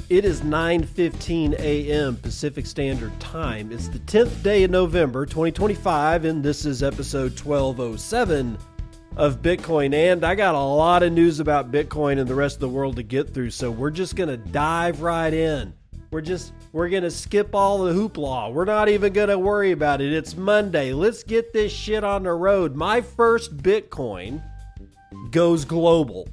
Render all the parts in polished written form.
It is 9:15 a.m. Pacific Standard Time. It's the 10th day of November, 2025, and this is episode 1207 of BitcoinAnd. I got a lot of news about Bitcoin and the rest of the world to get through, so we're just going to dive right in. We're going to skip all the hoopla. We're not even going to worry about it. It's Monday. Let's get this shit on the road. My first Bitcoin goes global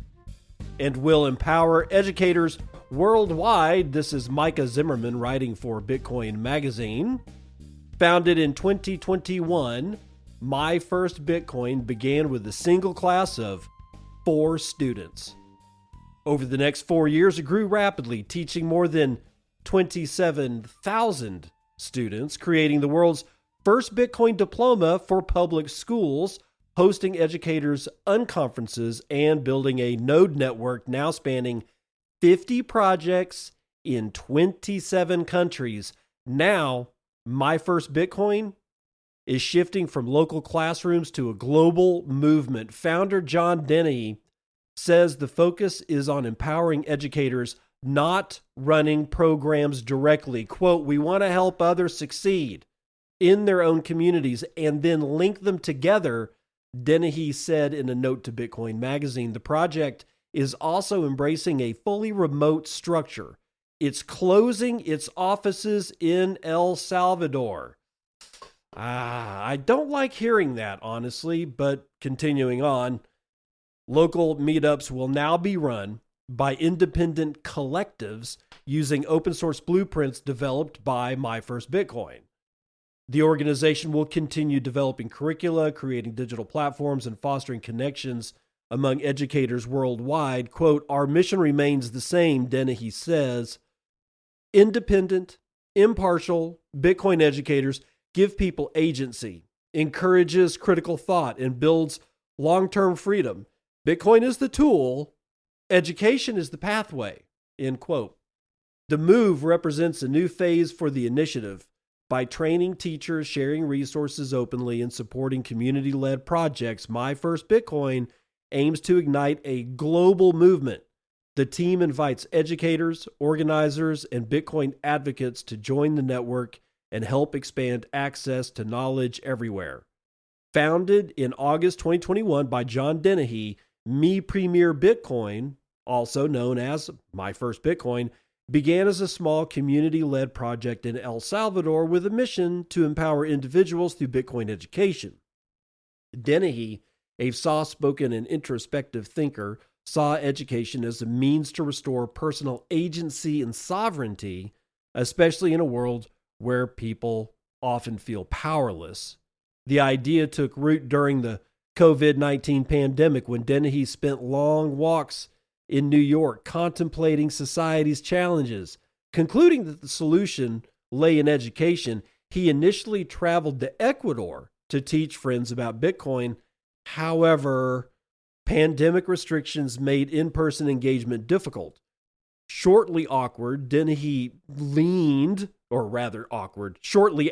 and will empower educators worldwide. This is Micah Zimmerman writing for Bitcoin Magazine. Founded in 2021, my first Bitcoin began with a single class of 4 students. Over the next 4 years, it grew rapidly, teaching more than 27,000 students, creating the world's first Bitcoin diploma for public schools, hosting educators' unconferences, and building a node network now spanning 50 projects in 27 countries. Now, my first Bitcoin is shifting from local classrooms to a global movement. Founder John Dennehy says the focus is on empowering educators, not running programs directly. Quote, "We want to help others succeed in their own communities and then link them together," Dennehy said in a note to Bitcoin Magazine. The project is also embracing a fully remote structure. It's closing its offices in El Salvador. I don't like hearing that, honestly, but continuing on, local meetups will now be run by independent collectives using open source blueprints developed by My First Bitcoin. The organization will continue developing curricula, creating digital platforms, and fostering connections among educators worldwide. Quote, "Our mission remains the same," Dennehy says. Independent, impartial Bitcoin educators give people agency, encourages critical thought, and builds long-term freedom. Bitcoin is the tool, education is the pathway, end quote. The move represents a new phase for the initiative. By training teachers, sharing resources openly, and supporting community-led projects, My First Bitcoin aims to ignite a global movement. The team invites educators, organizers, and Bitcoin advocates to join the network and help expand access to knowledge everywhere. Founded in August 2021 by John Dennehy, Mi Primer Bitcoin, also known as My First Bitcoin, began as a small community-led project in El Salvador with a mission to empower individuals through Bitcoin education. Dennehy, a soft-spoken and introspective thinker, saw education as a means to restore personal agency and sovereignty, especially in a world where people often feel powerless. The idea took root during the COVID-19 pandemic when Dennehy spent long walks in New York contemplating society's challenges. Concluding that the solution lay in education, he initially traveled to Ecuador to teach friends about Bitcoin. Shortly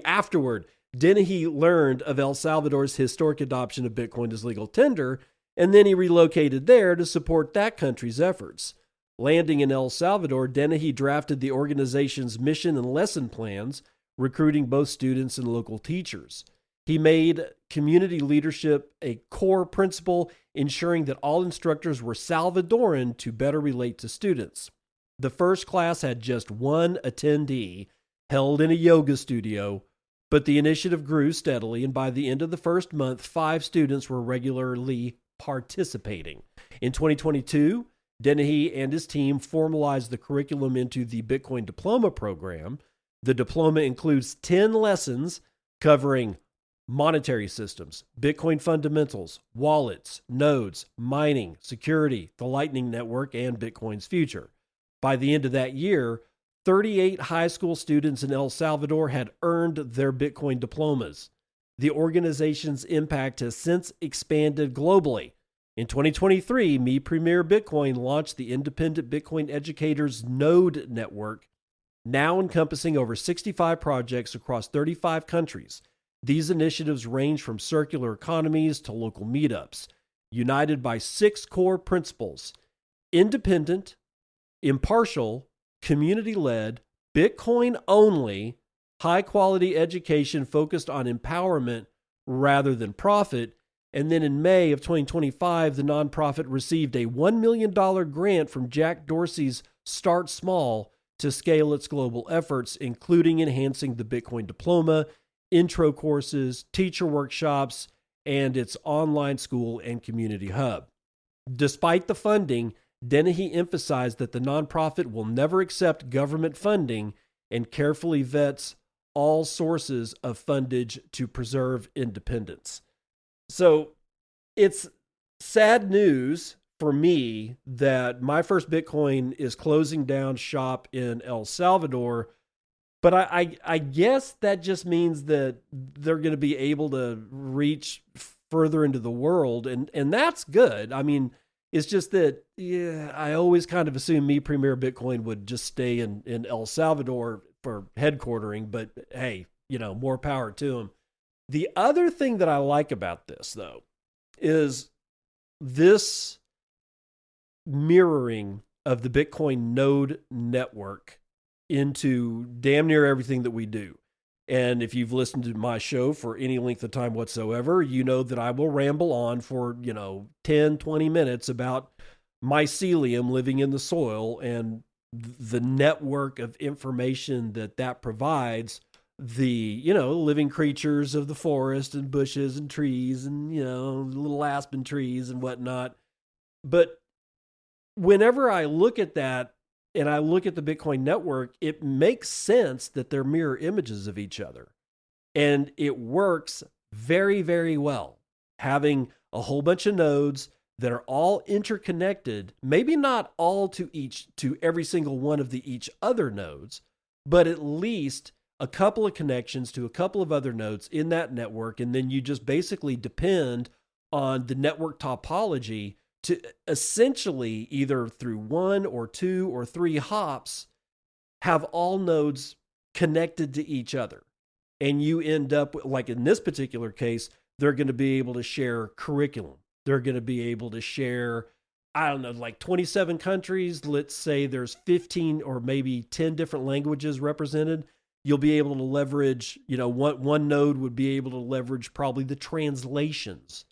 afterward, Dennehy learned of El Salvador's historic adoption of Bitcoin as legal tender, and then he relocated there to support that country's efforts. Landing in El Salvador, Dennehy drafted the organization's mission and lesson plans, recruiting both students and local teachers. He made community leadership a core principle, ensuring that all instructors were Salvadoran to better relate to students. The first class had just one attendee, held in a yoga studio, but the initiative grew steadily, and by the end of the first month, 5 students were regularly participating. In 2022, Dennehy and his team formalized the curriculum into the Bitcoin Diploma program. The diploma includes 10 lessons covering monetary systems, Bitcoin fundamentals, wallets, nodes, mining, security, the Lightning Network, and Bitcoin's future. By the end of that year, 38 high school students in El Salvador had earned their Bitcoin diplomas. The organization's impact has since expanded globally. In 2023, Mi Primer Bitcoin launched the Independent Bitcoin Educators Node Network, now encompassing over 65 projects across 35 countries. These initiatives range from circular economies to local meetups, united by 6 core principles: independent, impartial, community-led, Bitcoin-only, high-quality education focused on empowerment rather than profit. And then in May of 2025, the nonprofit received a $1 million grant from Jack Dorsey's Start Small to scale its global efforts, including enhancing the Bitcoin diploma, intro courses, teacher workshops, and its online school and community hub. Despite the funding, Dennehy emphasized that the nonprofit will never accept government funding and carefully vets all sources of fundage to preserve independence. So it's sad news for me that My First Bitcoin is closing down shop in El Salvador, but I guess that just means that they're going to be able to reach further into the world, and that's good. I mean, it's just that, yeah, I always kind of assumed Me Premier Bitcoin would just stay in El Salvador for headquartering, but hey, more power to them. The other thing that I like about this, though, is this mirroring of the Bitcoin node network into damn near everything that we do. And if you've listened to my show for any length of time whatsoever, you know that I will ramble on for, 10, 20 minutes about mycelium living in the soil and the network of information that provides the, living creatures of the forest and bushes and trees and, little aspen trees and whatnot. But whenever I look at that and I look at the Bitcoin network, it makes sense that they're mirror images of each other. And it works very, very well. Having a whole bunch of nodes that are all interconnected, maybe not all to every single one of each other nodes, but at least a couple of connections to a couple of other nodes in that network. And then you just basically depend on the network topology to essentially, either through one or two or three hops, have all nodes connected to each other. And you end up, like in this particular case, they're going to be able to share curriculum. They're going to be able to share, I don't know, like 27 countries. Let's say there's 15 or maybe 10 different languages represented. You'll be able to leverage, one node would be able to leverage probably the translations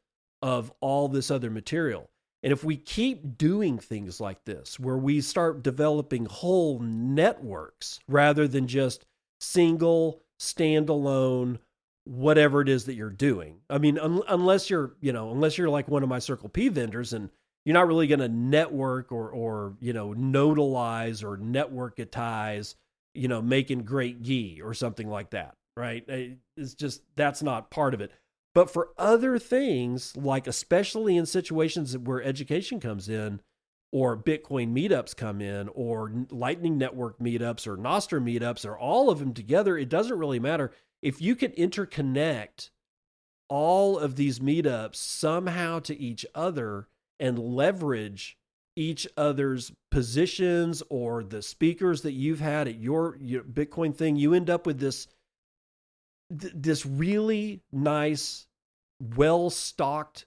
of all this other material. And if we keep doing things like this, where we start developing whole networks rather than just single, standalone, whatever it is that you're doing. I mean, unless you're like one of my Circle P vendors and you're not really going to network or nodalize or networkitize, making GreatGhee or something like that, right? It's just, that's not part of it. But for other things, like especially in situations where education comes in, or Bitcoin meetups come in, or Lightning Network meetups, or nostr meetups, or all of them together, it doesn't really matter. If you can interconnect all of these meetups somehow to each other and leverage each other's positions or the speakers that you've had at your Bitcoin thing, you end up with this really nice, well-stocked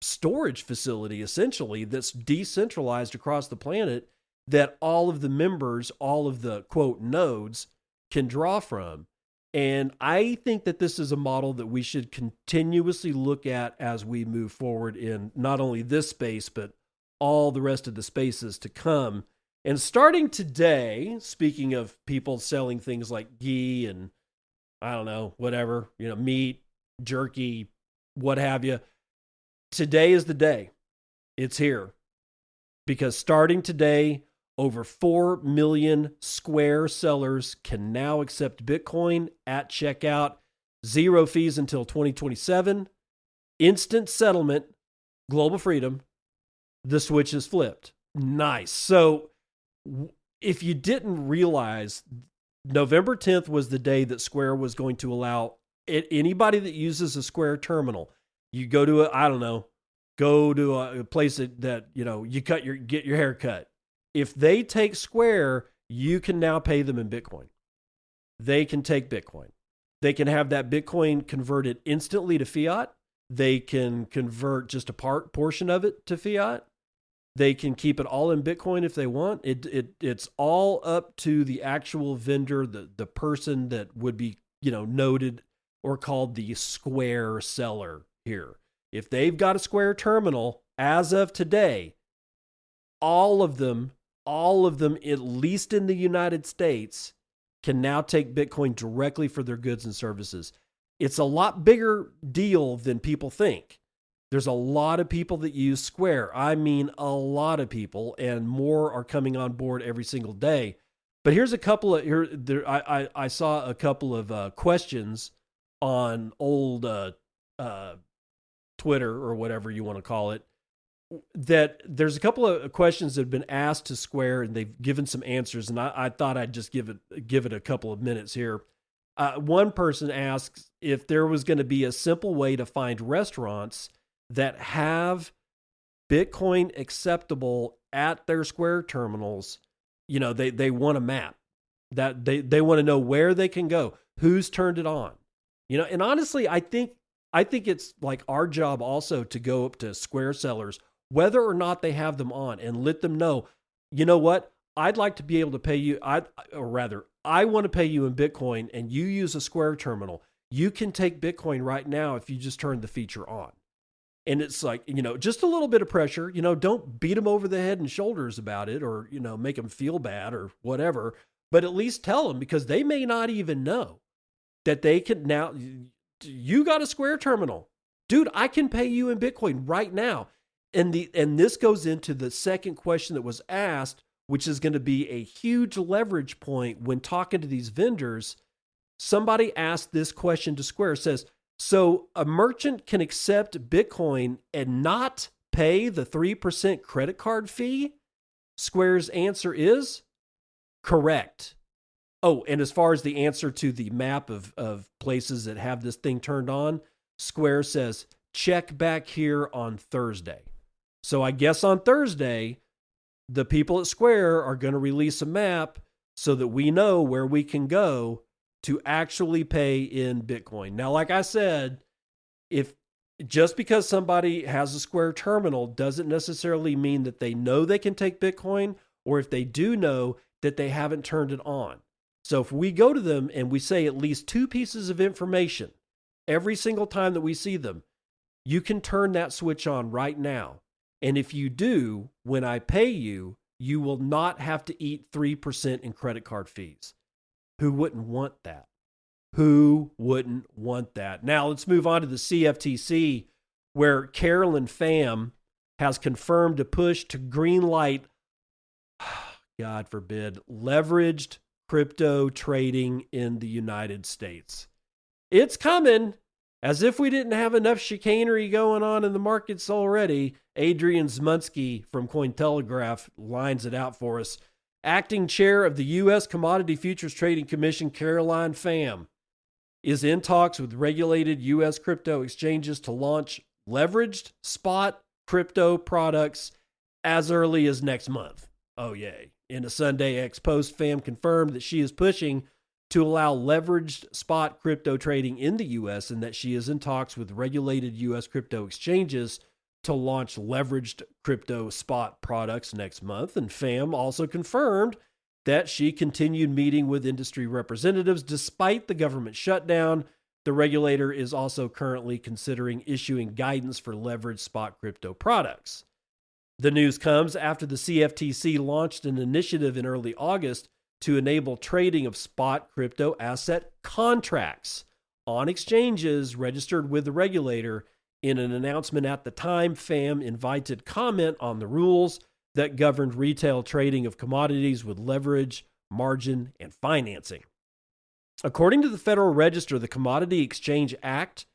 storage facility, essentially, that's decentralized across the planet that all of the members, all of the quote nodes can draw from. And I think that this is a model that we should continuously look at as we move forward in not only this space, but all the rest of the spaces to come. And starting today, speaking of people selling things like ghee and I don't know, whatever, meat, jerky, what have you. Today is the day. It's here. Because starting today, over 4 million Square sellers can now accept Bitcoin at checkout. 0 fees until 2027. Instant settlement, global freedom. The switch is flipped. Nice. So if you didn't realize, November 10th was the day that Square was going to allow anybody that uses a Square terminal. You go to a place that you get your hair cut. If they take Square, you can now pay them in Bitcoin. They can take Bitcoin. They can have that Bitcoin converted instantly to fiat. They can convert just a portion of it to fiat. They can keep it all in Bitcoin if they want. It's all up to the actual vendor, the person that would be, noted or called the Square seller here. If they've got a Square terminal as of today, all of them, at least in the United States, can now take Bitcoin directly for their goods and services. It's a lot bigger deal than people think. There's a lot of people that use Square. I mean, a lot of people, and more are coming on board every single day. But here's a couple of I saw a couple of questions on old Twitter or whatever you want to call it. That there's a couple of questions that have been asked to Square, and they've given some answers. And I thought I'd just give it a couple of minutes here. One person asks if there was going to be a simple way to find restaurants that have Bitcoin acceptable at their Square terminals. They want a map, that they want to know where they can go, who's turned it on. And honestly, I think it's like our job also to go up to Square sellers, whether or not they have them on, and let them know, you know what, I'd like to be able to pay you, I want to pay you in Bitcoin, and you use a Square terminal. You can take Bitcoin right now if you just turn the feature on. And it's like, just a little bit of pressure, don't beat them over the head and shoulders about it, or, make them feel bad or whatever, but at least tell them, because they may not even know that they can now, you got a Square terminal. Dude, I can pay you in Bitcoin right now. And this goes into the second question that was asked, which is going to be a huge leverage point when talking to these vendors. Somebody asked this question to Square, says, so a merchant can accept Bitcoin and not pay the 3% credit card fee? Square's answer is correct. Oh, and as far as the answer to the map of places that have this thing turned on, Square says, check back here on Thursday. So I guess on Thursday, the people at Square are going to release a map so that we know where we can go to actually pay in Bitcoin. Now, like I said, if just because somebody has a Square terminal doesn't necessarily mean that they know they can take Bitcoin, or if they do know, that they haven't turned it on. So if we go to them and we say at least 2 pieces of information every single time that we see them, you can turn that switch on right now. And if you do, when I pay you, you will not have to eat 3% in credit card fees. Who wouldn't want that? Who wouldn't want that? Now let's move on to the CFTC, where Carolyn Pham has confirmed a push to greenlight, God forbid, leveraged crypto trading in the United States. It's coming. As if we didn't have enough chicanery going on in the markets already, Adrian Zmunsky from Cointelegraph lines it out for us. Acting chair of the U.S. Commodity Futures Trading Commission, Caroline Pham, is in talks with regulated U.S. crypto exchanges to launch leveraged spot crypto products as early as next month. Oh, yay. In a Sunday X post, Pham confirmed that she is pushing to allow leveraged spot crypto trading in the U.S. and that she is in talks with regulated U.S. crypto exchanges to launch leveraged crypto spot products next month. And Pham also confirmed that she continued meeting with industry representatives despite the government shutdown. The regulator is also currently considering issuing guidance for leveraged spot crypto products. The news comes after the CFTC launched an initiative in early August to enable trading of spot crypto asset contracts on exchanges registered with the regulator. In an announcement at the time, Pham invited comment on the rules that governed retail trading of commodities with leverage, margin, and financing. According to the Federal Register, the Commodity Exchange Act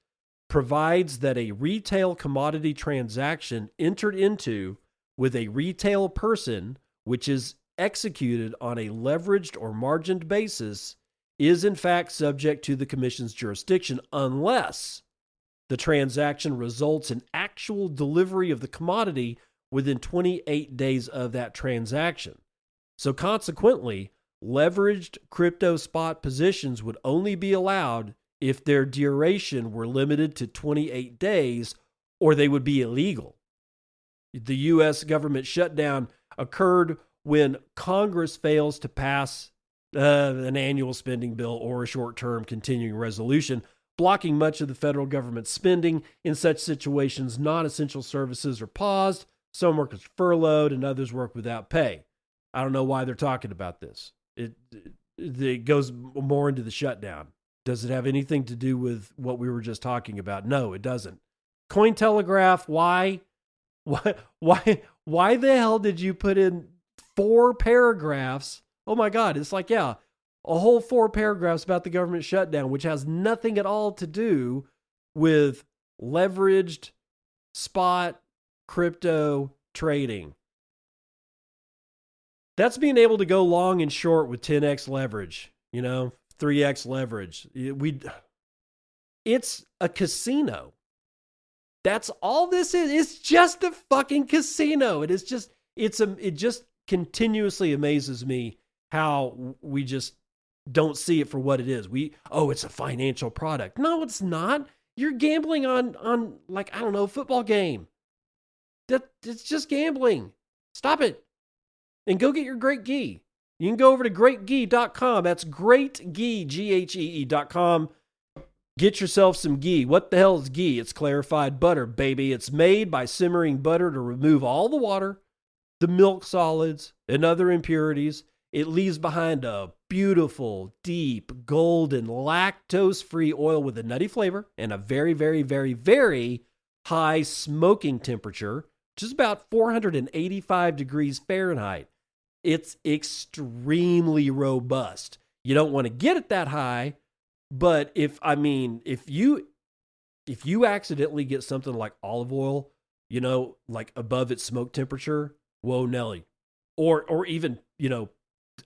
provides that a retail commodity transaction entered into with a retail person, which is executed on a leveraged or margined basis, is in fact subject to the Commission's jurisdiction unless the transaction results in actual delivery of the commodity within 28 days of that transaction. So consequently, leveraged crypto spot positions would only be allowed if their duration were limited to 28 days, or they would be illegal. The U.S. government shutdown occurred when Congress fails to pass an annual spending bill or a short-term continuing resolution, blocking much of the federal government's spending. In such situations, non-essential services are paused, some workers furloughed, and others work without pay. I don't know why they're talking about this. It goes more into the shutdown. Does it have anything to do with what we were just talking about? No, it doesn't. Cointelegraph, why the hell did you put in 4 paragraphs? Oh my God, it's like, yeah, a whole 4 paragraphs about the government shutdown, which has nothing at all to do with leveraged spot crypto trading. That's being able to go long and short with 10x leverage, 3x leverage. It's a casino. That's all this is. It's just a fucking casino. It just continuously amazes me how we just don't see it for what it is. It's a financial product. No, it's not. You're gambling on like, I don't know, a football game. It's just gambling. Stop it. And go get your GreatGhee. You can go over to GreatGhee.com. That's GreatGhee, GHEE.com. Get yourself some ghee. What the hell is ghee? It's clarified butter, baby. It's made by simmering butter to remove all the water, the milk solids, and other impurities. It leaves behind a beautiful, deep, golden, lactose-free oil with a nutty flavor and a very, very, very, very high smoking temperature, which is about 485 degrees Fahrenheit. It's extremely robust. You don't want to get it that high, but if you accidentally get something like olive oil, like above its smoke temperature, whoa, Nelly, or even,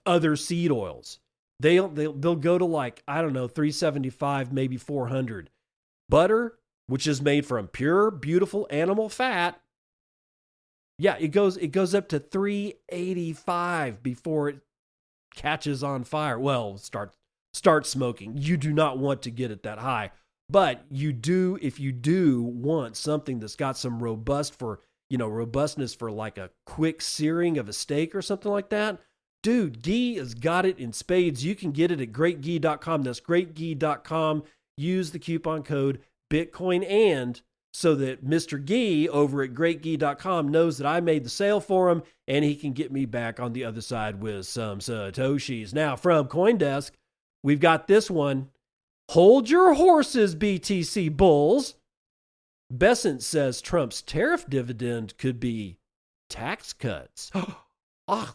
other seed oils, they'll go to like, I don't know, 375, maybe 400. Butter, which is made from pure, beautiful animal fat, yeah, it goes up to 385 before it catches on fire. Well, start smoking. You do not want to get it that high, but if you do want something that's got some robustness for like a quick searing of a steak or something like that, dude, ghee has got it in spades. You can get it at GreatGhee.com. That's GreatGhee.com. Use the coupon code BitcoinAnd so that Mr. Ghee over at GreatGhee.com knows that I made the sale for him and he can get me back on the other side with some Satoshis. Now, from CoinDesk, we've got this one. Hold your horses, BTC bulls. Besant says Trump's tariff dividend could be tax cuts.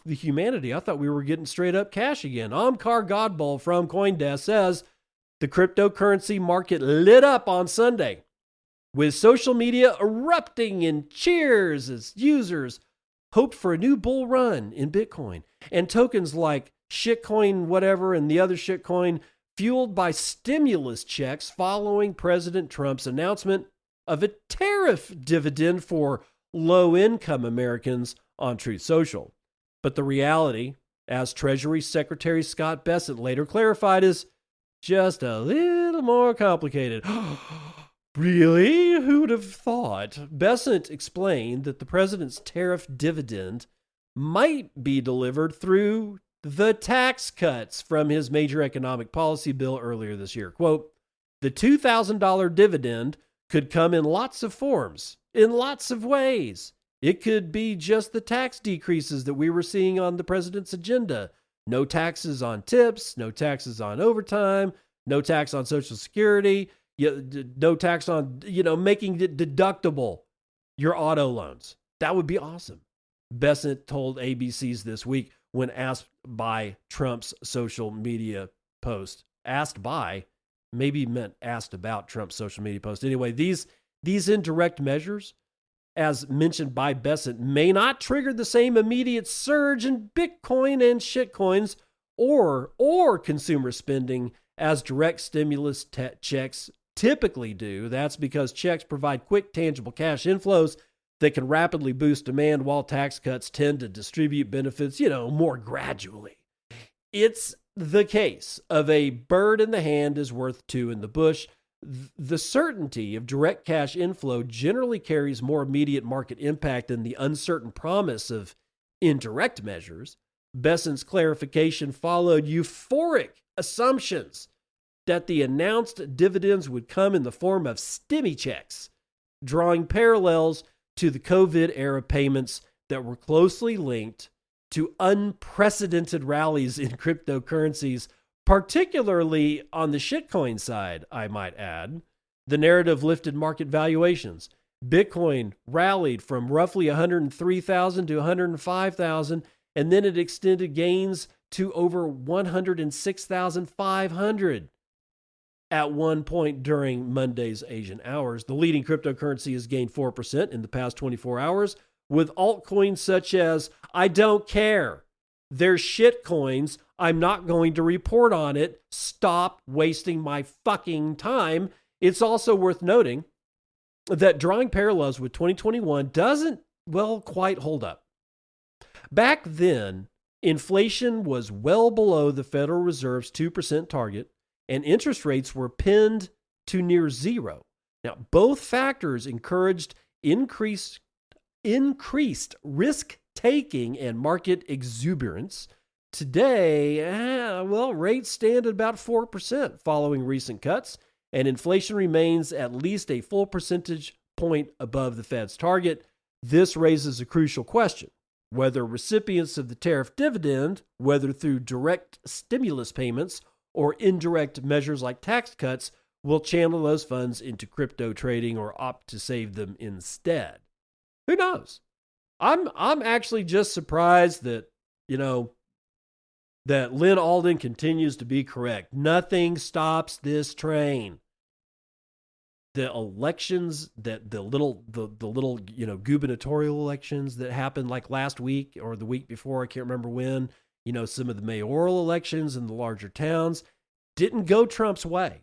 The humanity. I thought we were getting straight up cash again. Omkar Godball from CoinDesk says the cryptocurrency market lit up on Sunday, with social media erupting in cheers as users hoped for a new bull run in Bitcoin, and tokens like shitcoin whatever and the other shitcoin fueled by stimulus checks following President Trump's announcement of a tariff dividend for low-income Americans on Truth Social. But the reality, as Treasury Secretary Scott Bessent later clarified, is just a little more complicated. Really? Who would have thought? Bessent explained that the president's tariff dividend might be delivered through the tax cuts from his major economic policy bill earlier this year. Quote, the $2,000 dividend could come in lots of forms, in lots of ways. It could be just the tax decreases that we were seeing on the president's agenda. No taxes on tips, no taxes on overtime, no tax on Social Security, no tax on, making it deductible, your auto loans. That would be awesome. Bessent told ABC's This Week when asked by Trump's social media post. Asked by, maybe meant asked about Trump's social media post. Anyway, these indirect measures, as mentioned by Bessent, may not trigger the same immediate surge in Bitcoin and shitcoins or consumer spending as direct stimulus checks typically do. That's because checks provide quick, tangible cash inflows that can rapidly boost demand, while tax cuts tend to distribute benefits, more gradually. It's the case of a bird in the hand is worth two in the bush. The certainty of direct cash inflow generally carries more immediate market impact than the uncertain promise of indirect measures. Bessent's clarification followed euphoric assumptions that the announced dividends would come in the form of Stimmy checks, drawing parallels to the COVID-era payments that were closely linked to unprecedented rallies in cryptocurrencies, particularly on the shitcoin side, I might add. The narrative lifted market valuations. Bitcoin rallied from roughly 103,000 to 105,000, and then it extended gains to over 106,500 at one point during Monday's Asian hours. The leading cryptocurrency has gained 4% in the past 24 hours, with altcoins such as I don't care. They're shit coins. I'm not going to report on it. Stop wasting my fucking time. It's also worth noting that drawing parallels with 2021 doesn't, well, quite hold up. Back then, inflation was well below the Federal Reserve's 2% target, and interest rates were pinned to near zero. Now, both factors encouraged increased risk-taking and market exuberance. Today, rates stand at about 4% following recent cuts, and inflation remains at least a full percentage point above the Fed's target. This raises a crucial question: whether recipients of the tariff dividend, whether through direct stimulus payments or indirect measures like tax cuts, will channel those funds into crypto trading or opt to save them instead. Who knows? I'm actually just surprised that, that Lynn Alden continues to be correct. Nothing stops this train. The elections, that the little gubernatorial elections that happened like last week or the week before, I can't remember when, some of the mayoral elections in the larger towns didn't go Trump's way.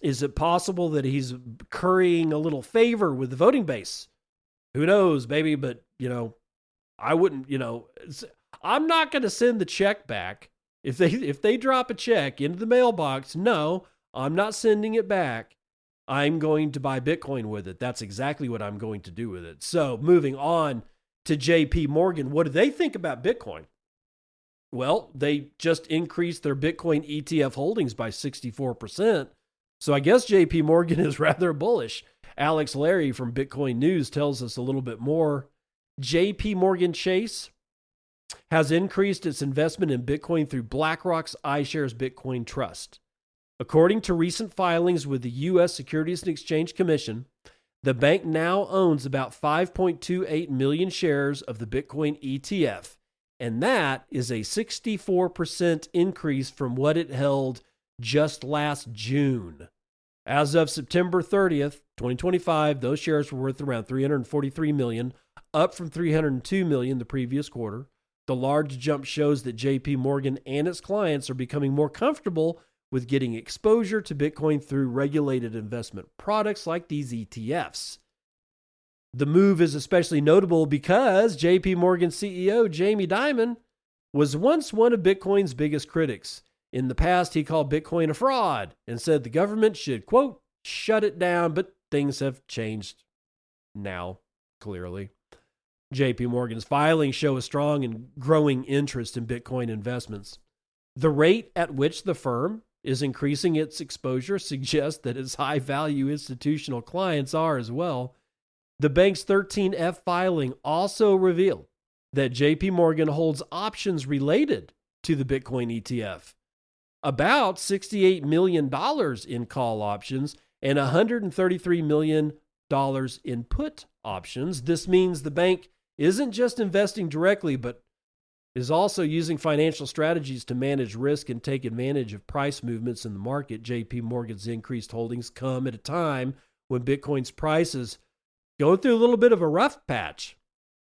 Is it possible that he's currying a little favor with the voting base? Who knows, baby? But, I wouldn't, I'm not going to send the check back. If they drop a check into the mailbox, no, I'm not sending it back. I'm going to buy Bitcoin with it. That's exactly what I'm going to do with it. So moving on to JP Morgan, what do they think about Bitcoin? Well, they just increased their Bitcoin ETF holdings by 64%. So I guess JP Morgan is rather bullish. Alex Larry from Bitcoin News tells us a little bit more. JP Morgan Chase has increased its investment in Bitcoin through BlackRock's iShares Bitcoin Trust. According to recent filings with the U.S. Securities and Exchange Commission, the bank now owns about 5.28 million shares of the Bitcoin ETF, and that is a 64% increase from what it held just last June. As of September 30th, 2025, those shares were worth around $343 million, up from $302 million the previous quarter. The large jump shows that JP Morgan and its clients are becoming more comfortable with getting exposure to Bitcoin through regulated investment products like these ETFs. The move is especially notable because JP Morgan CEO Jamie Dimon was once one of Bitcoin's biggest critics. In the past, he called Bitcoin a fraud and said the government should, quote, shut it down, but things have changed now, clearly. JP Morgan's filings show a strong and growing interest in Bitcoin investments. The rate at which the firm is increasing its exposure suggests that its high-value institutional clients are as well. The bank's 13F filing also revealed that JP Morgan holds options related to the Bitcoin ETF, about $68 million in call options and $133 million in put options. This means the bank isn't just investing directly, but is also using financial strategies to manage risk and take advantage of price movements in the market. JP Morgan's increased holdings come at a time when Bitcoin's price is going through a little bit of a rough patch.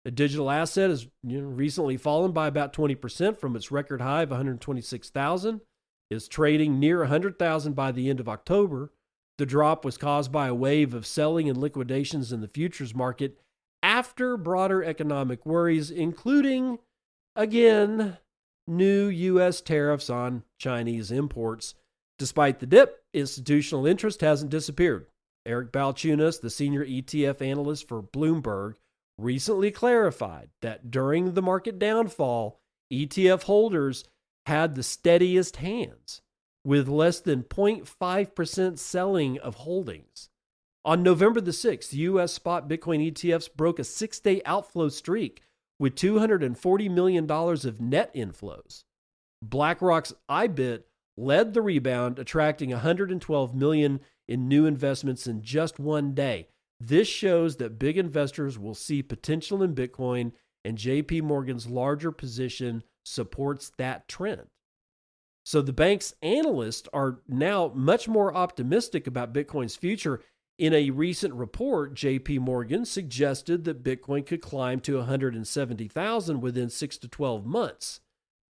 The digital asset has recently fallen by about 20% from its record high of 126,000. Is trading near 100,000 by the end of October. The drop was caused by a wave of selling and liquidations in the futures market after broader economic worries, including, again, new U.S. tariffs on Chinese imports. Despite the dip, institutional interest hasn't disappeared. Eric Balchunas, the senior ETF analyst for Bloomberg, recently clarified that during the market downfall, ETF holders had the steadiest hands, with less than 0.5% selling of holdings. On November the 6th, U.S. spot Bitcoin ETFs broke a 6-day outflow streak with $240 million of net inflows. BlackRock's IBIT led the rebound, attracting $112 million in new investments in just one day. This shows that big investors will see potential in Bitcoin, and JP Morgan's larger position supports that trend. So the bank's analysts are now much more optimistic about Bitcoin's future. In a recent report, JP Morgan suggested that Bitcoin could climb to 170,000 within 6 to 12 months.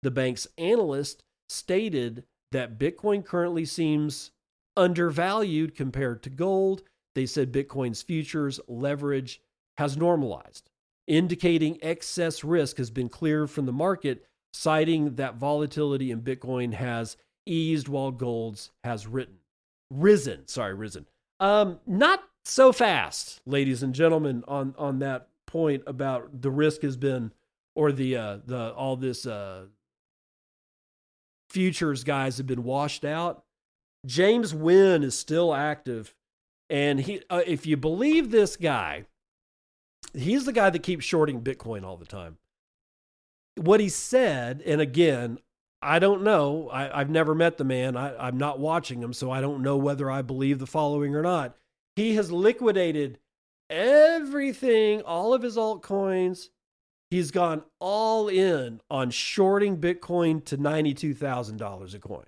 The bank's analyst stated that Bitcoin currently seems undervalued compared to gold. They said Bitcoin's futures leverage has normalized, indicating excess risk has been cleared from the market, citing that volatility in Bitcoin has eased while gold's has risen. Not so fast, ladies and gentlemen, on that point about the risk has been, or all this futures guys have been washed out. James Nguyen is still active, and he, if you believe this guy, he's the guy that keeps shorting Bitcoin all the time. What he said, and again, I don't know. I've never met the man. I'm not watching him, so I don't know whether I believe the following or not. He has liquidated everything, all of his altcoins. He's gone all in on shorting Bitcoin to $92,000 a coin.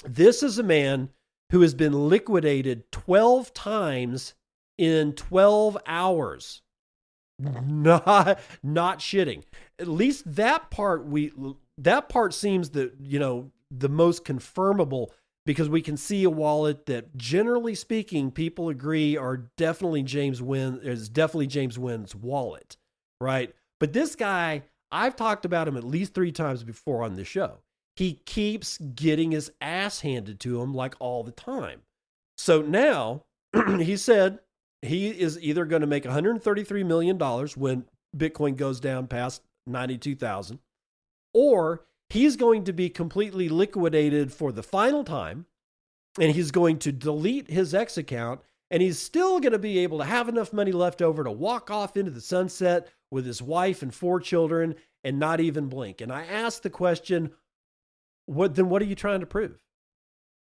This is a man who has been liquidated 12 times in 12 hours. Not shitting. At least that part seems that, the most confirmable, because we can see a wallet that, generally speaking, people agree is definitely James Nguyen's wallet, right? But this guy, I've talked about him at least 3 times before on the show. He keeps getting his ass handed to him like all the time. So now he said he is either going to make $133 million when Bitcoin goes down past 92,000, or he's going to be completely liquidated for the final time, and he's going to delete his X account, and he's still going to be able to have enough money left over to walk off into the sunset with his wife and 4 children and not even blink. And I asked the question, what are you trying to prove?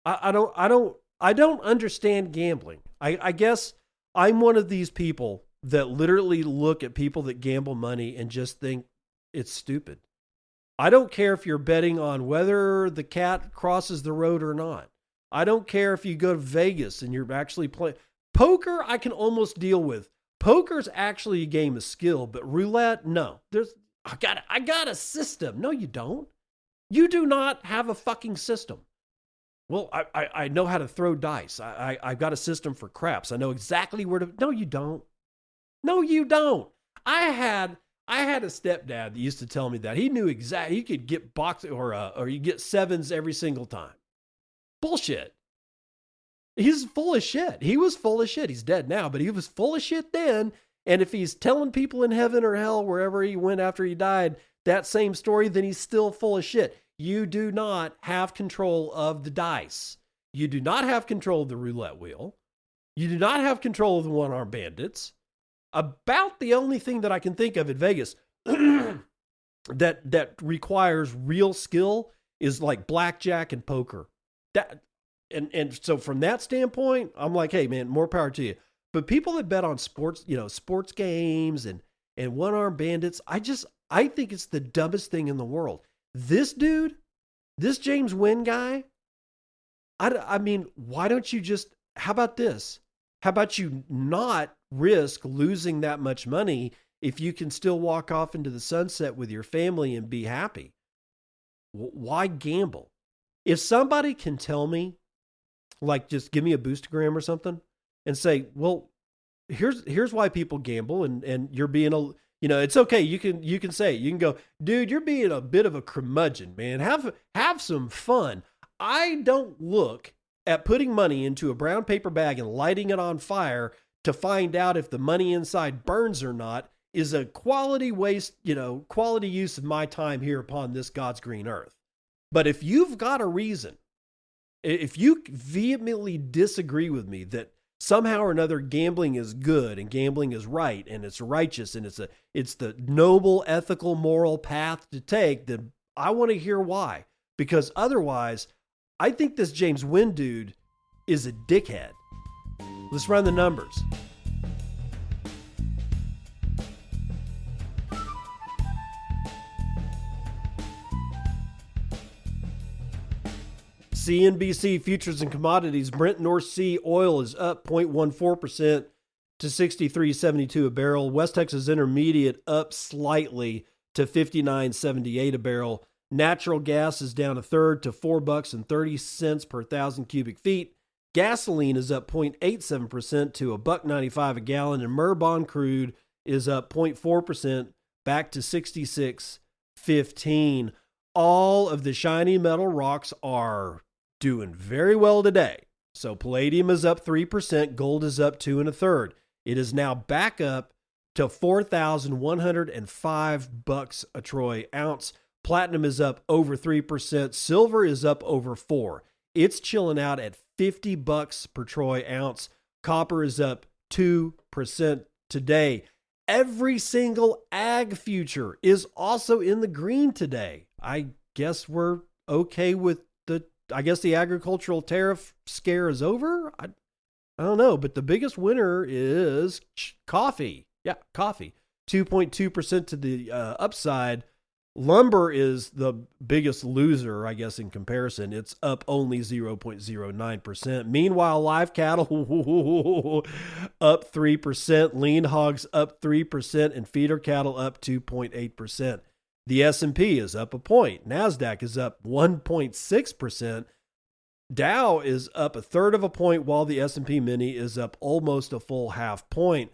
I don't understand gambling. I guess I'm one of these people that literally look at people that gamble money and just think it's stupid. I don't care if you're betting on whether the cat crosses the road or not. I don't care if you go to Vegas and you're actually playing. Poker, I can almost deal with. Poker's actually a game of skill, but roulette, no. I got a system. No, you don't. You do not have a fucking system. Well, I know how to throw dice. I've got a system for craps. I know exactly where to. No, you don't. No, you don't. I had a stepdad that used to tell me that he knew exactly. He could get box or you get 7s every single time. Bullshit. He's full of shit. He was full of shit. He's dead now, but he was full of shit then. And if he's telling people in heaven or hell, wherever he went after he died, that same story, then he's still full of shit. You do not have control of the dice. You do not have control of the roulette wheel. You do not have control of the one-armed bandits. About the only thing that I can think of at Vegas that requires real skill is like blackjack and poker. And so from that standpoint, I'm like, hey man, more power to you. But people that bet on sports, sports games and one-armed bandits, I think it's the dumbest thing in the world. This dude, this James Nguyen guy, I mean, why don't you just, how about this? How about you not risk losing that much money if you can still walk off into the sunset with your family and be happy? Why gamble? If somebody can tell me, like, just give me a boostergram or something and say, well, here's why people gamble, and you're being it's okay. You can say, you can go, dude, you're being a bit of a curmudgeon, man. Have some fun. I don't look at putting money into a brown paper bag and lighting it on fire to find out if the money inside burns or not is a quality quality use of my time here upon this God's green earth. But if you've got a reason, if you vehemently disagree with me that somehow or another gambling is good and gambling is right and it's righteous and it's the noble, ethical, moral path to take, then I want to hear why. Because otherwise, I think this James Wynn dude is a dickhead. Let's run the numbers. CNBC futures and commodities. Brent North Sea oil is up 0.14% to 63.72 a barrel. West Texas Intermediate up slightly to 59.78 a barrel. Natural gas is down a third to $4.30 per thousand cubic feet. Gasoline is up 0.87% to $1.95 a gallon, and Murban crude is up 0.4% back to 66.15. All of the shiny metal rocks are doing very well today. So palladium is up 3%, gold is up 2 1/3. It is now back up to $4,105 a troy ounce. Platinum is up over 3%. Silver is up over 4%. It's chilling out at $50 per troy ounce. Copper is up 2% today. Every single ag future is also in the green today. I guess we're okay with the agricultural tariff scare is over. I don't know, but the biggest winner is coffee. Yeah, coffee. 2.2% to the upside. Lumber is the biggest loser, I guess, in comparison. It's up only 0.09%. Meanwhile, live cattle up 3%, lean hogs up 3%, and feeder cattle up 2.8%. The S&P is up a point. NASDAQ is up 1.6%. Dow is up a third of a point, while the S&P Mini is up almost a full half point.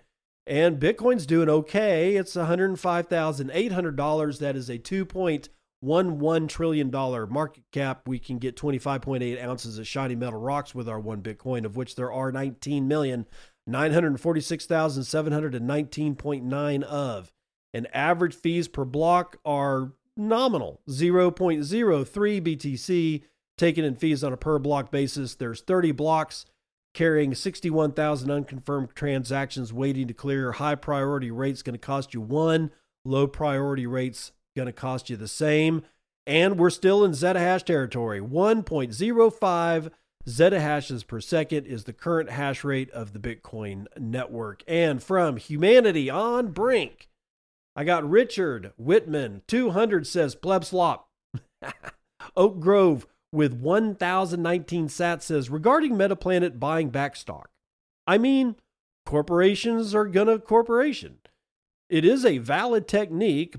And Bitcoin's doing okay. It's $105,800. That is a $2.11 trillion market cap. We can get 25.8 ounces of shiny metal rocks with our one Bitcoin, of which there are 19,946,719.9 of. And average fees per block are nominal, 0.03 BTC, taken in fees on a per block basis. There's 30 blocks carrying 61,000 unconfirmed transactions waiting to clear. High priority rate's going to cost you 1. Low priority rate's going to cost you the same. And we're still in zettahash territory. 1.05 zettahashes per second is the current hash rate of the Bitcoin network. And from Humanity on Brink, I got Richard Whitman, 200 says pleb slop. Oak Grove with 1,019 sats says, regarding Metaplanet buying back stock. I mean, corporations are gonna corporation. It is a valid technique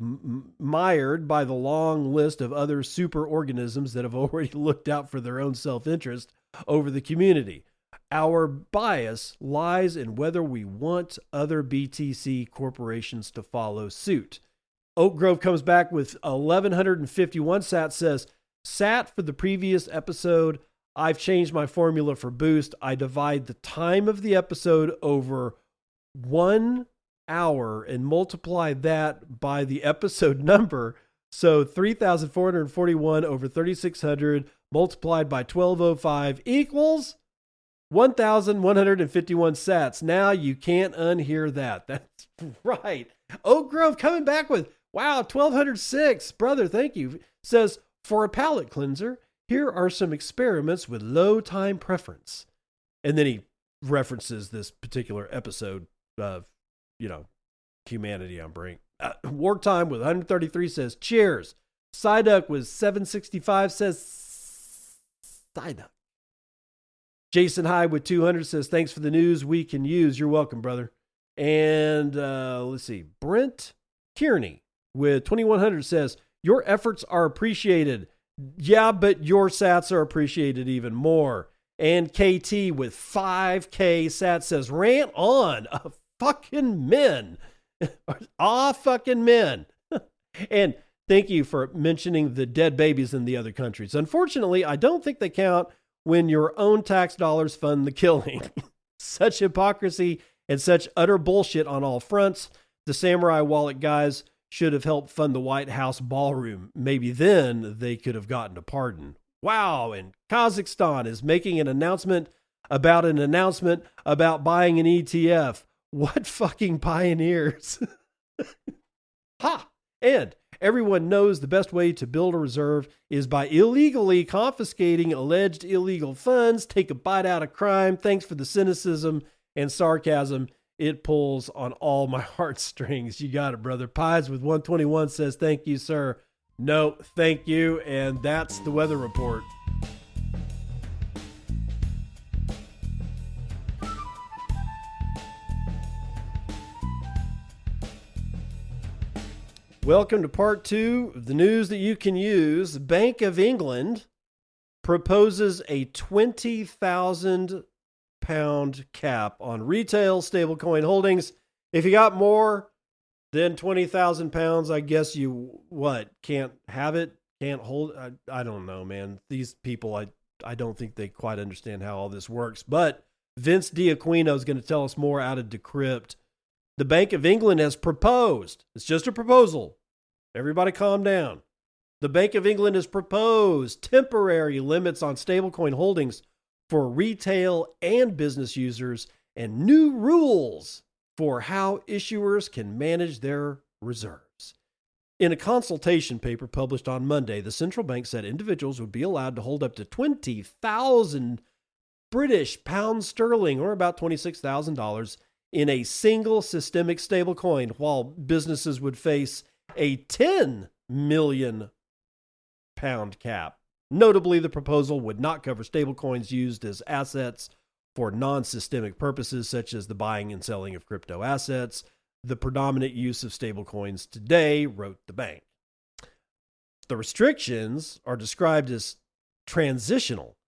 mired by the long list of other super organisms that have already looked out for their own self-interest over the community. Our bias lies in whether we want other BTC corporations to follow suit. Oak Grove comes back with 1,151 sats, says, sat for the previous episode. I've changed my formula for boost. I divide the time of the episode over 1 hour and multiply that by the episode number. So 3,441 over 3,600 multiplied by 1,205 equals 1,151 sats. Now you can't unhear that. That's right. Oak Grove coming back with, wow, 1,206. Brother, thank you. Says, for a palate cleanser, here are some experiments with low time preference. And then he references this particular episode of, Humanity on Brink. Wartime with 133 says, cheers. Psyduck with 765 says, Psyduck. Jason High with 200 says, thanks for the news we can use. You're welcome, brother. And let's see. Brent Kearney with 2,100 says, your efforts are appreciated. Yeah, but your sats are appreciated even more. And KT with 5K sats says, rant on. Fucking men. Fucking men. And Thank you for mentioning the dead babies in the other countries. Unfortunately, I don't think they count when your own tax dollars fund the killing. Such hypocrisy and such utter bullshit on all fronts. The Samurai Wallet guys should have helped fund the White House ballroom. Maybe then they could have gotten a pardon. Wow, and Kazakhstan is making an announcement about buying an ETF. What fucking pioneers. Ha! And everyone knows the best way to build a reserve is by illegally confiscating alleged illegal funds. Take a bite out of crime. Thanks for the cynicism and sarcasm. It pulls on all my heartstrings. You got it, brother. Pies with 121 says, thank you, sir. No, thank you. And that's the weather report. Welcome to part 2 of the news that you can use. Bank of England proposes a 20,000 pound cap on retail stablecoin holdings. If you got more than 20,000 pounds, I guess you can't have it, can't hold. I don't know, man. These people, I don't think they quite understand how all this works. But Vince D'Aquino is going to tell us more out of Decrypt. The Bank of England has proposed. It's just a proposal. Everybody calm down. The Bank of England has proposed temporary limits on stablecoin holdings for retail and business users and new rules for how issuers can manage their reserves. In a consultation paper published on Monday, the central bank said individuals would be allowed to hold up to 20,000 British pounds sterling, or about $26,000, in a single systemic stablecoin, while businesses would face a 10 million pound cap. Notably, the proposal would not cover stablecoins used as assets for non-systemic purposes, such as the buying and selling of crypto assets, the predominant use of stablecoins today, wrote the bank. The restrictions are described as transitional,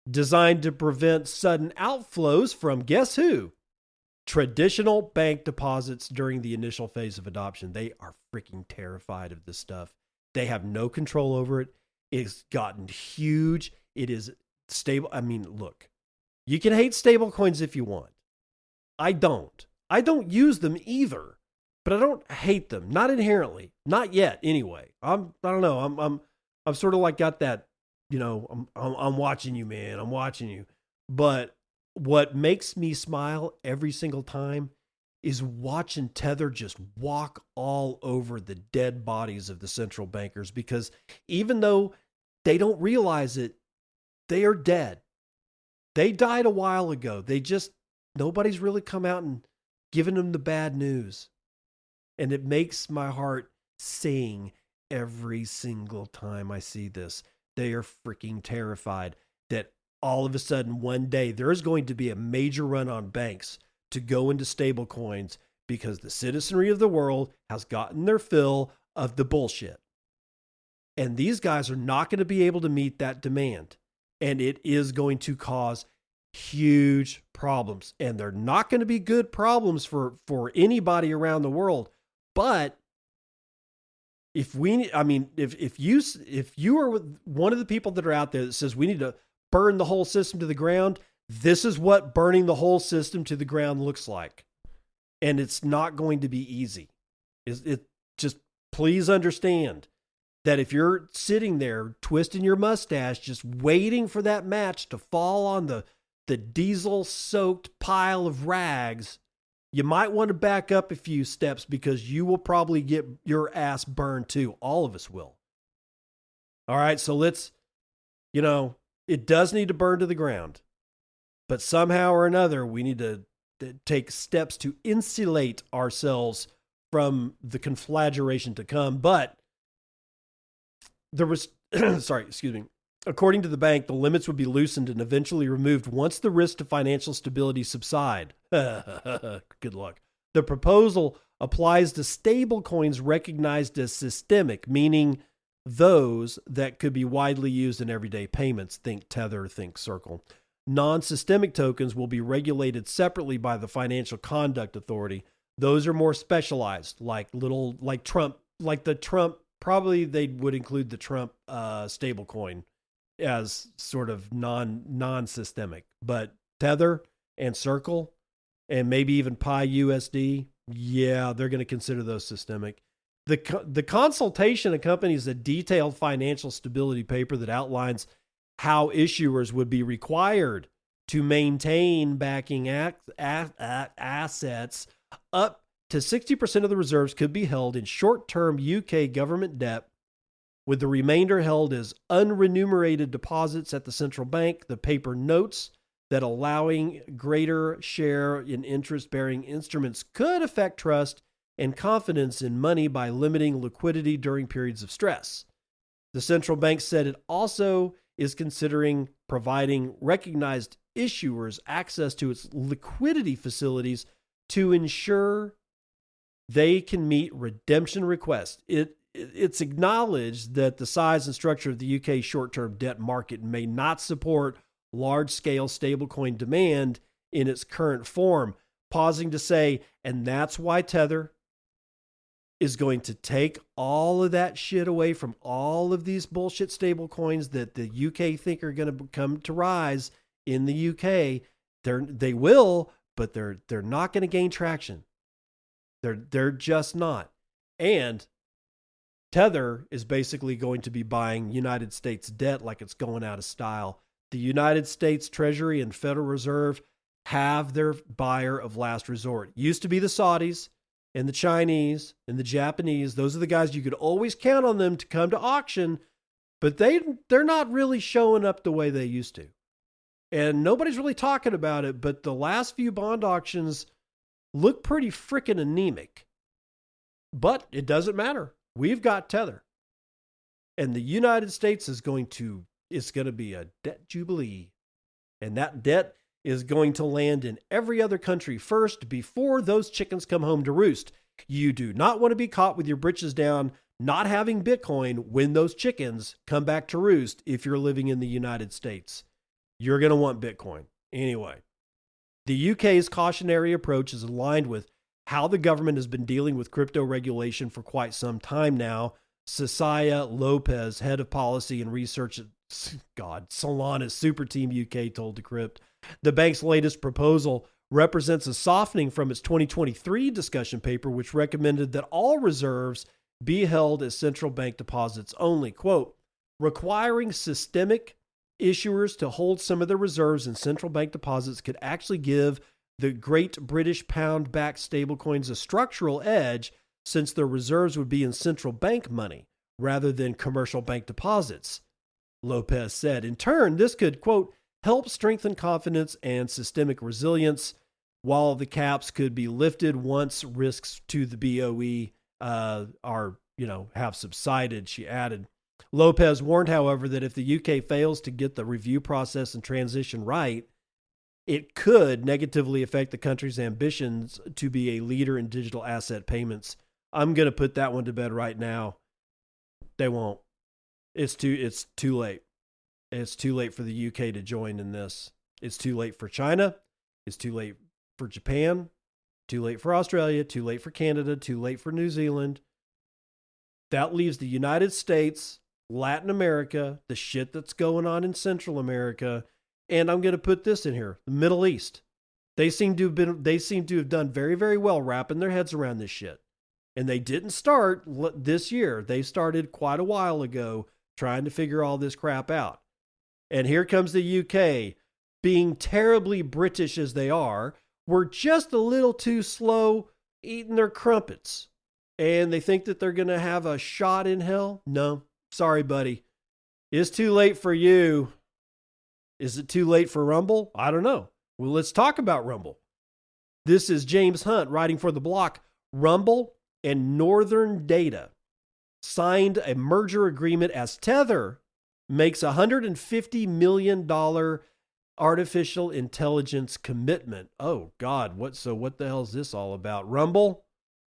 designed to prevent sudden outflows from, guess who? Traditional bank deposits during the initial phase of adoption. They are freaking terrified of this stuff. They have no control over it. It's gotten huge. It is stable. I mean, look, you can hate stable coins if you want. I don't. I don't use them either, but I don't hate them. Not inherently. Not yet, anyway. I don't know. I'm sort of like got that, I'm watching you, man. I'm watching you. But what makes me smile every single time is watching Tether just walk all over the dead bodies of the central bankers, because even though they don't realize it, they are dead. They died a while ago. Nobody's really come out and given them the bad news. And it makes my heart sing every single time I see this. They are freaking terrified that all of a sudden one day there is going to be a major run on banks to go into stable coins because the citizenry of the world has gotten their fill of the bullshit. And these guys are not going to be able to meet that demand. And it is going to cause huge problems. And they're not going to be good problems for anybody around the world. But if you are one of the people that are out there that says we need to burn the whole system to the ground, this is what burning the whole system to the ground looks like. And it's not going to be easy. Just please understand that if you're sitting there twisting your mustache, just waiting for that match to fall on the diesel-soaked pile of rags, you might want to back up a few steps, because you will probably get your ass burned too. All of us will. All right, so let's, it does need to burn to the ground. But somehow or another, we need to take steps to insulate ourselves from the conflagration to come. But there was, according to the bank, the limits would be loosened and eventually removed once the risk to financial stability subside. Good luck. The proposal applies to stable coins recognized as systemic, meaning those that could be widely used in everyday payments. Think Tether, think Circle. Non-systemic tokens will be regulated separately by the Financial Conduct Authority. Those are more specialized, like the Trump probably they would include the Trump stablecoin as sort of non-systemic, but Tether and Circle and maybe even Pi USD, yeah, they're going to consider those systemic. The consultation accompanies a detailed financial stability paper that outlines how issuers would be required to maintain backing assets. Up to 60% of the reserves could be held in short-term UK government debt, with the remainder held as unremunerated deposits at the central bank. The paper notes that allowing greater share in interest-bearing instruments could affect trust and confidence in money by limiting liquidity during periods of stress. The central bank said it also is considering providing recognized issuers access to its liquidity facilities to ensure they can meet redemption requests. It's acknowledged that the size and structure of the UK short-term debt market may not support large-scale stablecoin demand in its current form, pausing to say, and that's why Tether is going to take all of that shit away from all of these bullshit stablecoins that the UK think are going to come to rise in the UK. They will, but they're not going to gain traction. They're just not. And Tether is basically going to be buying United States debt like it's going out of style. The United States Treasury and Federal Reserve have their buyer of last resort. Used to be the Saudis and the Chinese and the Japanese. Those are the guys you could always count on them to come to auction, but they're not really showing up the way they used to. And nobody's really talking about it, but the last few bond auctions look pretty freaking anemic. But it doesn't matter. We've got Tether. And the United States it's going to be a debt jubilee. And that debt is going to land in every other country first before those chickens come home to roost. You do not want to be caught with your britches down, not having Bitcoin when those chickens come back to roost if you're living in the United States. You're going to want Bitcoin. Anyway, the UK's cautionary approach is aligned with how the government has been dealing with crypto regulation for quite some time now. Cecilia Lopez, head of policy and research at Solana's Super Team UK, told Decrypt. The bank's latest proposal represents a softening from its 2023 discussion paper, which recommended that all reserves be held as central bank deposits only. Quote, requiring systemic issuers to hold some of their reserves in central bank deposits could actually give the Great British Pound-backed stablecoins a structural edge, since their reserves would be in central bank money rather than commercial bank deposits, Lopez said. In turn, this could, quote, help strengthen confidence and systemic resilience, while the caps could be lifted once risks to the BOE have subsided, she added. Lopez warned, however, that if the UK fails to get the review process and transition right, it could negatively affect the country's ambitions to be a leader in digital asset payments. I'm going to put that one to bed right now. They won't. It's too late. It's too late for the UK to join in this. It's too late for China. It's too late for Japan. Too late for Australia. Too late for Canada. Too late for New Zealand. That leaves the United States, Latin America, the shit that's going on in Central America, and I'm going to put this in here, the Middle East. They seem to have done very, very well wrapping their heads around this shit. And they didn't start this year. They started quite a while ago trying to figure all this crap out. And here comes the UK, being terribly British as they are, were just a little too slow eating their crumpets. And they think that they're going to have a shot in hell? No. Sorry, buddy. It's too late for you. Is it too late for Rumble? I don't know. Well, let's talk about Rumble. This is James Hunt writing for The Block. Rumble and Northern Data signed a merger agreement as Tether makes a $150 million artificial intelligence commitment. Oh, God. What the hell is this all about? Rumble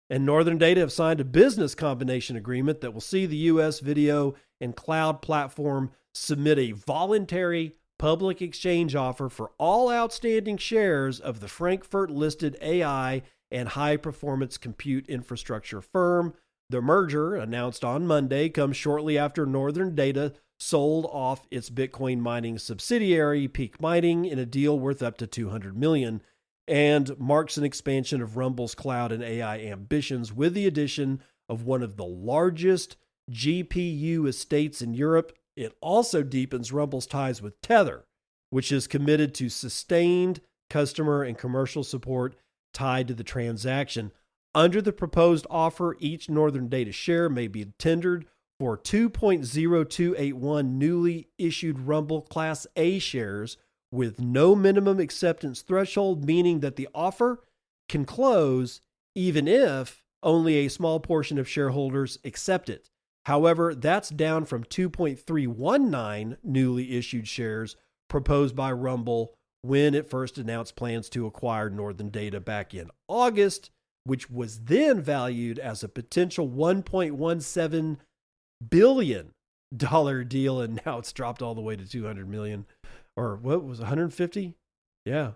and Northern Data have signed a business combination agreement that will see the U.S. video and cloud platform submit a voluntary public exchange offer for all outstanding shares of the Frankfurt-listed AI and high-performance compute infrastructure firm, The merger, announced on Monday, comes shortly after Northern Data sold off its Bitcoin mining subsidiary, Peak Mining, in a deal worth up to $200 million, and marks an expansion of Rumble's cloud and AI ambitions with the addition of one of the largest GPU estates in Europe. It also deepens Rumble's ties with Tether, which is committed to sustained customer and commercial support tied to the transaction. Under the proposed offer, each Northern Data share may be tendered for 2.0281 newly issued Rumble Class A shares with no minimum acceptance threshold, meaning that the offer can close even if only a small portion of shareholders accept it. However, that's down from 2.319 newly issued shares proposed by Rumble when it first announced plans to acquire Northern Data back in August, which was then valued as a potential $1.17 billion deal, and now it's dropped all the way to 200 million. Or what was 150? Yeah.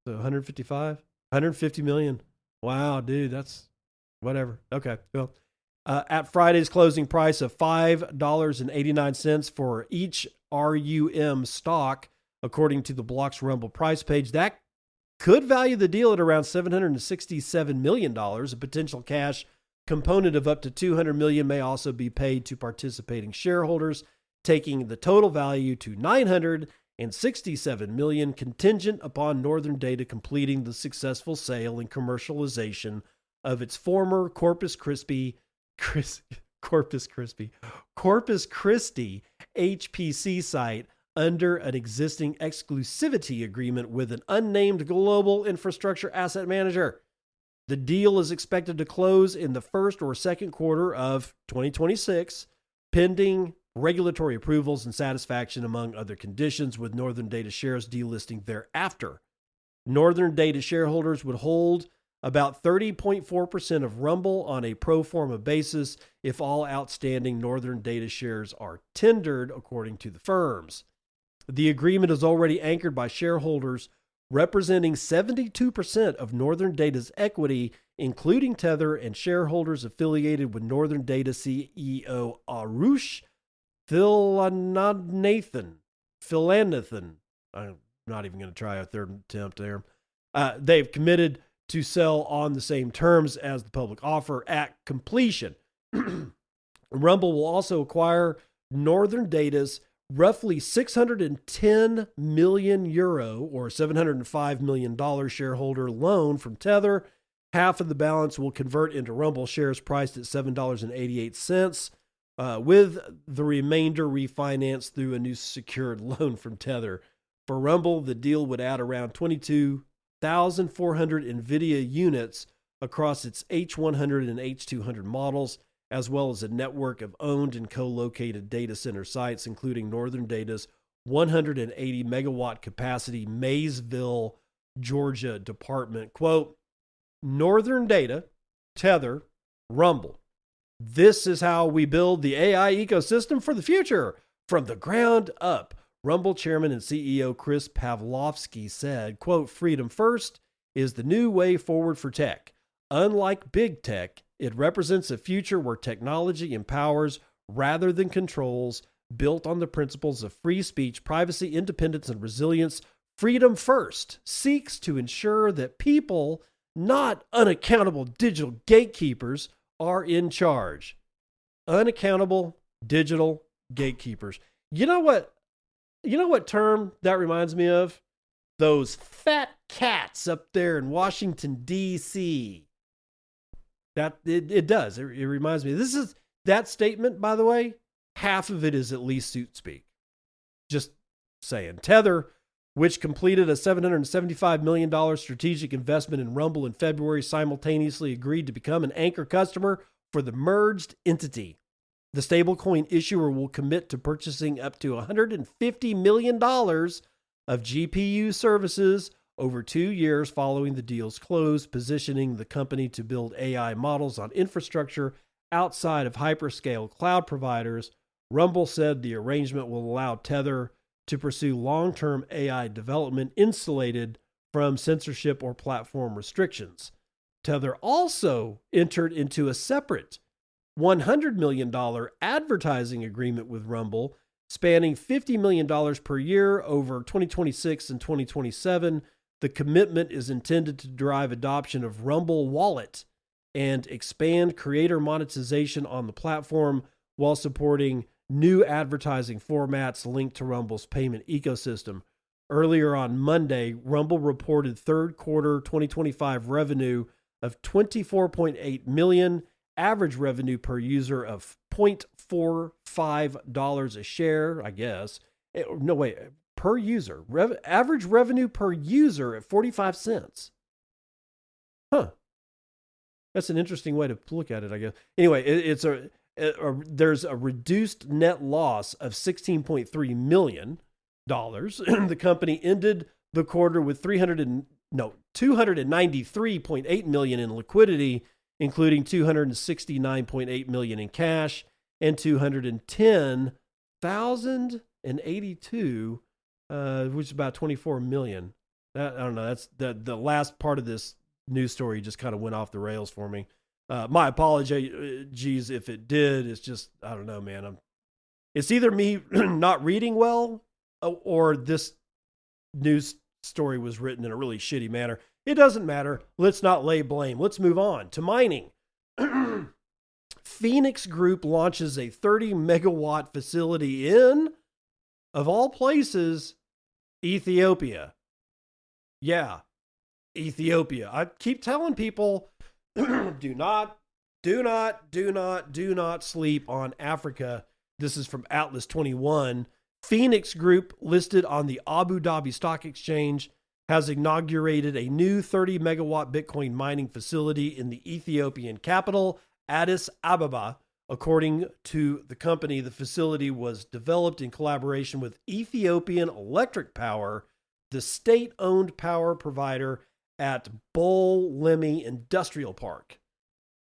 So 155, 150 million. Wow, dude, that's whatever. Okay. Well, at Friday's closing price of $5.89 for each RUM stock, according to the Block's Rumble price page, that could value the deal at around $767 million. A potential cash component of up to $200 million may also be paid to participating shareholders, taking the total value to $967 million, contingent upon Northern Data completing the successful sale and commercialization of its former Corpus Christi HPC site under an existing exclusivity agreement with an unnamed global infrastructure asset manager. The deal is expected to close in the first or second quarter of 2026, pending regulatory approvals and satisfaction, among other conditions, with Northern Data shares delisting thereafter. Northern Data shareholders would hold about 30.4% of Rumble on a pro forma basis if all outstanding Northern Data shares are tendered, according to the firms. The agreement is already anchored by shareholders representing 72% of Northern Data's equity, including Tether, and shareholders affiliated with Northern Data CEO Arush Philanathan. I'm not even going to try a third attempt there. They've committed to sell on the same terms as the public offer at completion. Rumble will also acquire Northern Data's roughly 610 million euro or $705 million shareholder loan from Tether. Half of the balance will convert into Rumble shares priced at $7.88, with the remainder refinanced through a new secured loan from Tether. For Rumble, the deal would add around 22,400 NVIDIA units across its H100 and H200 models, as well as a network of owned and co-located data center sites, including Northern Data's 180 megawatt capacity Maysville, Georgia department. Quote, Northern Data, Tether, Rumble. This is how we build the AI ecosystem for the future from the ground up. Rumble chairman and CEO Chris Pavlovski said, quote, freedom first is the new way forward for tech. Unlike big tech, it represents a future where technology empowers rather than controls, built on the principles of free speech, privacy, independence, and resilience. Freedom first seeks to ensure that people, not unaccountable digital gatekeepers, are in charge. Unaccountable digital gatekeepers. You know what term that reminds me of? Those fat cats up there in Washington, D.C. That it does. It reminds me. This is that statement, by the way. Half of it is at least suit speak. Just saying. Tether, which completed a $775 million strategic investment in Rumble in February, simultaneously agreed to become an anchor customer for the merged entity. The stablecoin issuer will commit to purchasing up to $150 million of GPU services over 2 years following the deal's close, positioning the company to build AI models on infrastructure outside of hyperscale cloud providers. Rumble said the arrangement will allow Tether to pursue long-term AI development insulated from censorship or platform restrictions. Tether also entered into a separate $100 million advertising agreement with Rumble, spanning $50 million per year over 2026 and 2027. The commitment is intended to drive adoption of Rumble Wallet and expand creator monetization on the platform while supporting new advertising formats linked to Rumble's payment ecosystem. Earlier on Monday, Rumble reported third quarter 2025 revenue of $24.8 million, average revenue per user of $0.45 a share, I guess. No, wait, per user. Average revenue per user at 45 cents. Huh. That's an interesting way to look at it, I guess. Anyway, there's a reduced net loss of $16.3 million. The company ended the quarter with $293.8 million in liquidity, including $269.8 million in cash and $210,082, which is about $24 million. I don't know. That's the last part of this news story just kind of went off the rails for me. My apologies if it did. It's just, I don't know, man. It's either me not reading well or this news story was written in a really shitty manner. It doesn't matter. Let's not lay blame. Let's move on to mining. Phoenix Group launches a 30 megawatt facility in, of all places, Ethiopia. Yeah, Ethiopia. I keep telling people, do not sleep on Africa. This is from Atlas 21. Phoenix Group, listed on the Abu Dhabi Stock Exchange, has inaugurated a new 30 megawatt Bitcoin mining facility in the Ethiopian capital, Addis Ababa. According to the company, the facility was developed in collaboration with Ethiopian Electric Power, the state-owned power provider at Bol Lemi Industrial Park.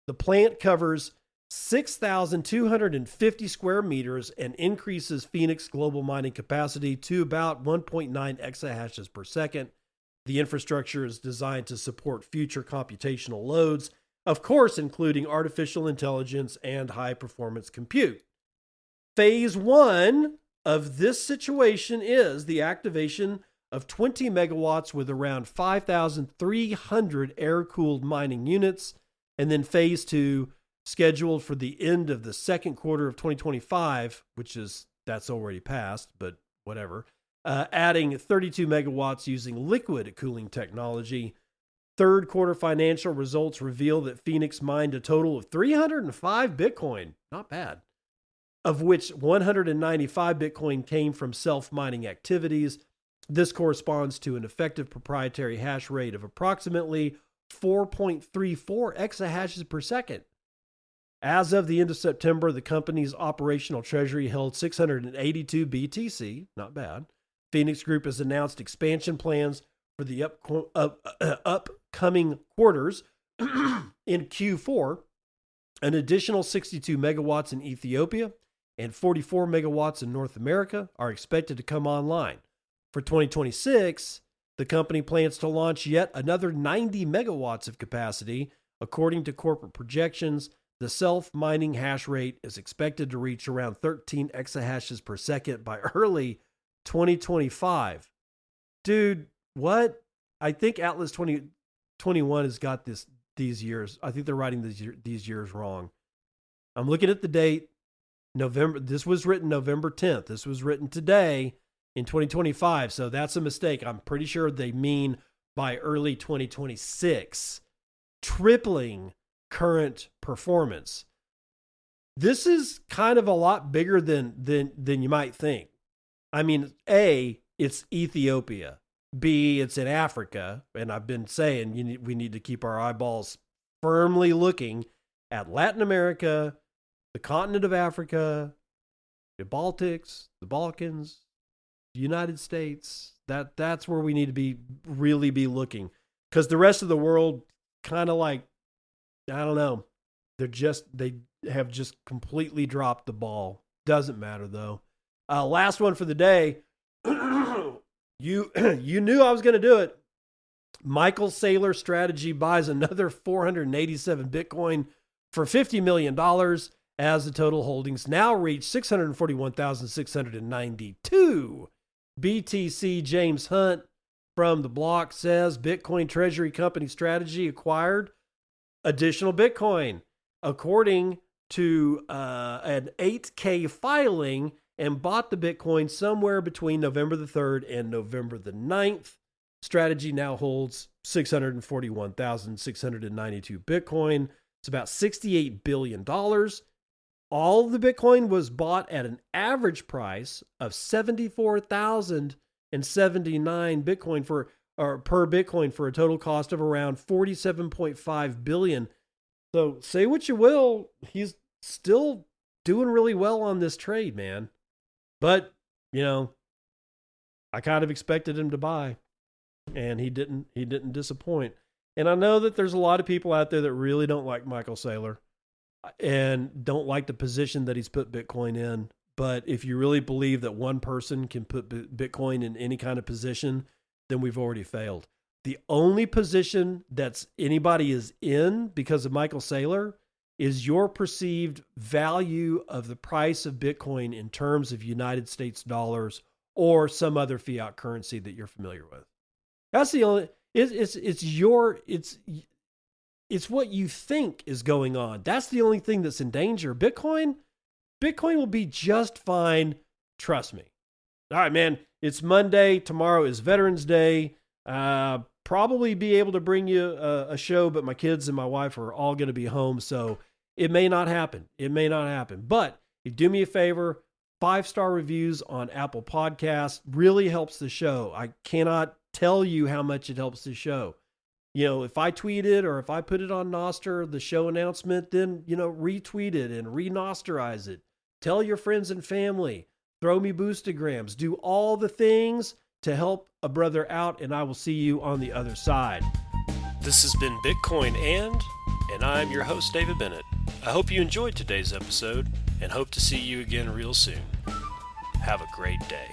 The plant covers 6,250 square meters and increases Phoenix global mining capacity to about 1.9 exahashes per second. The infrastructure is designed to support future computational loads, of course, including artificial intelligence and high-performance compute. Phase 1 of this situation is the activation of 20 megawatts with around 5,300 air-cooled mining units, and then phase 2 scheduled for the end of the second quarter of 2025, that's already passed, but whatever, adding 32 megawatts using liquid cooling technology. Third quarter financial results reveal that Phoenix mined a total of 305 Bitcoin, not bad, of which 195 Bitcoin came from self-mining activities. This corresponds to an effective proprietary hash rate of approximately 4.34 exahashes per second. As of the end of September, the company's operational treasury held 682 BTC, not bad. Phoenix Group has announced expansion plans for the upcoming quarters. In Q4, an additional 62 megawatts in Ethiopia and 44 megawatts in North America are expected to come online. For 2026, the company plans to launch yet another 90 megawatts of capacity. According to corporate projections, the self-mining hash rate is expected to reach around 13 exahashes per second by early 2025. Dude, what? I think Atlas 2021 has got these years. I think they're writing these years wrong. I'm looking at the date. This was written November 10th. This was written today in 2025. So that's a mistake. I'm pretty sure they mean by early 2026, tripling current performance. This is kind of a lot bigger than you might think. I mean, A, it's Ethiopia. B, it's in Africa. And I've been saying we need to keep our eyeballs firmly looking at Latin America, the continent of Africa, the Baltics, the Balkans, the United States. That's where we need to really be looking. Because the rest of the world kind of like, I don't know. They have just completely dropped the ball. Doesn't matter though. Last one for the day. You knew I was going to do it. Michael Saylor Strategy buys another 487 Bitcoin for $50 million. as the total holdings now reach 641,692. BTC James Hunt from the block says Bitcoin Treasury Company strategy acquired additional Bitcoin, according to an 8K filing, and bought the Bitcoin somewhere between November the 3rd and November the 9th. Strategy now holds 641,692 Bitcoin. It's about $68 billion. All of the Bitcoin was bought at an average price of 74,079 Bitcoin per Bitcoin for a total cost of around 47.5 billion. So say what you will, he's still doing really well on this trade, man. But, I kind of expected him to buy, and he didn't disappoint. And I know that there's a lot of people out there that really don't like Michael Saylor and don't like the position that he's put Bitcoin in. But if you really believe that one person can put Bitcoin in any kind of position, then we've already failed. The only position that's anybody is in because of Michael Saylor is your perceived value of the price of Bitcoin in terms of United States dollars or some other fiat currency that you're familiar with. That's the only, it's what you think is going on. That's the only thing that's in danger. Bitcoin will be just fine. Trust me. All right, man. It's Monday. Tomorrow is Veterans Day. Probably be able to bring you a show, but my kids and my wife are all going to be home, so it may not happen. But if you do me a favor, 5-star reviews on Apple Podcasts really helps the show. I cannot tell you how much it helps the show. If I tweet it or if I put it on Nostr, the show announcement, then, retweet it and re-Nosterize it. Tell your friends and family. Throw me boostagrams. Do all the things to help a brother out, and I will see you on the other side. This has been BitcoinAnd, and I'm your host, David Bennett. I hope you enjoyed today's episode and hope to see you again real soon. Have a great day.